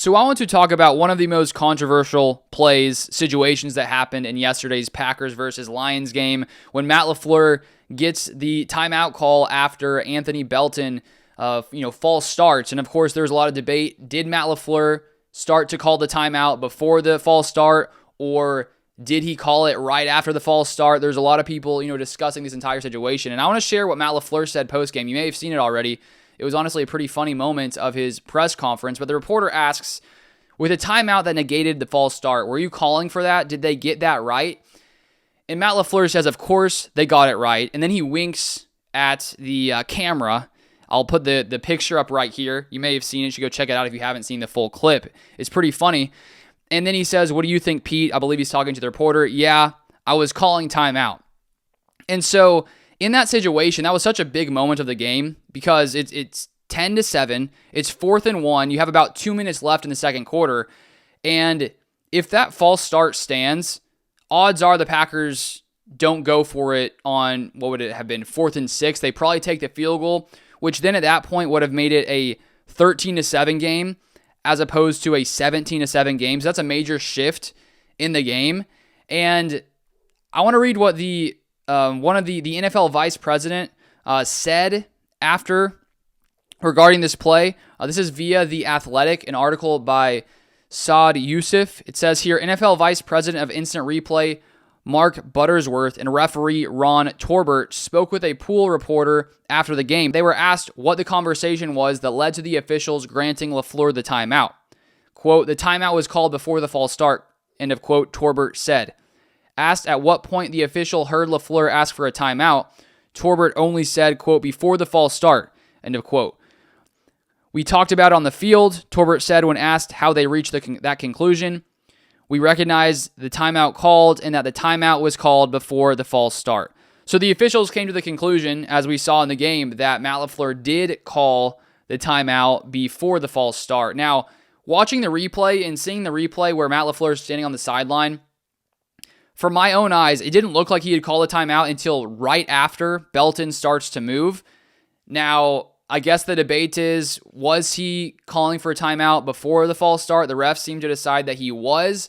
So I want to talk about one of the most controversial situations that happened in yesterday's Packers versus Lions game when Matt LaFleur gets the timeout call after Anthony Belton, false starts. And of course, there's a lot of debate. Did Matt LaFleur start to call the timeout before the false start, or did he call it right after the false start? There's a lot of people, discussing this entire situation. And I want to share what Matt LaFleur said post-game. You may have seen it already. It was honestly a pretty funny moment of his press conference, but the reporter asks, with a timeout that negated the false start, were you calling for that? Did they get that right? And Matt LaFleur says, of course, they got it right. And then he winks at the camera. I'll put the picture up right here. You may have seen it. You should go check it out if you haven't seen the full clip. It's pretty funny. And then he says, what do you think, Pete? I believe he's talking to the reporter. Yeah, I was calling timeout. And so in that situation, that was such a big moment of the game because it's 10-7. It's 4th and 1. You have about 2 minutes left in the second quarter. And if that false start stands, odds are the Packers don't go for it on, what would it have been, 4th and 6. They probably take the field goal, which then at that point would have made it a 13-7 game as opposed to a 17-7 game. So that's a major shift in the game. And I want to read what one of the NFL vice president said after regarding this play. This is via The Athletic, an article by Saad Yousuf. It says here, NFL vice president of instant replay Mark Buttersworth and referee Ron Torbert spoke with a pool reporter after the game. They were asked what the conversation was that led to the officials granting LaFleur the timeout. Quote, the timeout was called before the false start, end of quote, Torbert said. Asked at what point the official heard LaFleur ask for a timeout, Torbert only said, quote, before the false start, end of quote. We talked about it on the field, Torbert said when asked how they reached that conclusion. We recognize the timeout called and that the timeout was called before the false start. So the officials came to the conclusion, as we saw in the game, that Matt LaFleur did call the timeout before the false start. Now, watching the replay and seeing the replay where Matt LaFleur is standing on the sideline, from my own eyes, it didn't look like he had called a timeout until right after Belton starts to move. Now, I guess the debate is, was he calling for a timeout before the false start? The refs seem to decide that he was.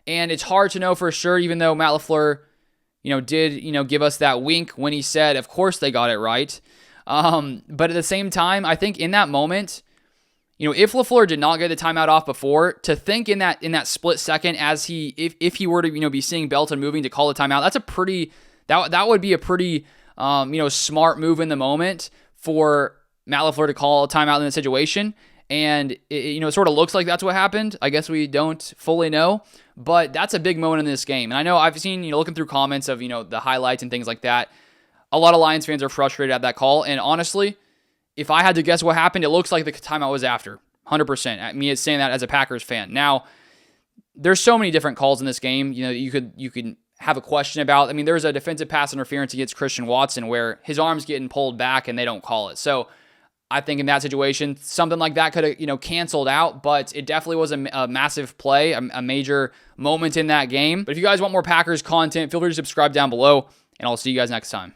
And it's hard to know for sure, even though Matt LaFleur, did, give us that wink when he said, of course they got it right. But at the same time, I think in that moment, if LaFleur did not get the timeout off before, to think in that split second as if he were to, be seeing Belton moving to call the timeout, that would be a pretty, smart move in the moment for Matt LaFleur to call a timeout in the situation. And it sort of looks like that's what happened. I guess we don't fully know, but that's a big moment in this game. And I know I've seen, looking through comments of, the highlights and things like that, a lot of Lions fans are frustrated at that call. And honestly, if I had to guess what happened, it looks like the timeout was after, 100%. I mean, it's saying that as a Packers fan. Now, there's so many different calls in this game. You could have a question about. I mean, there's a defensive pass interference against Christian Watson where his arm's getting pulled back and they don't call it. So I think in that situation, something like that could have, canceled out, but it definitely was a massive play, a major moment in that game. But if you guys want more Packers content, feel free to subscribe down below, and I'll see you guys next time.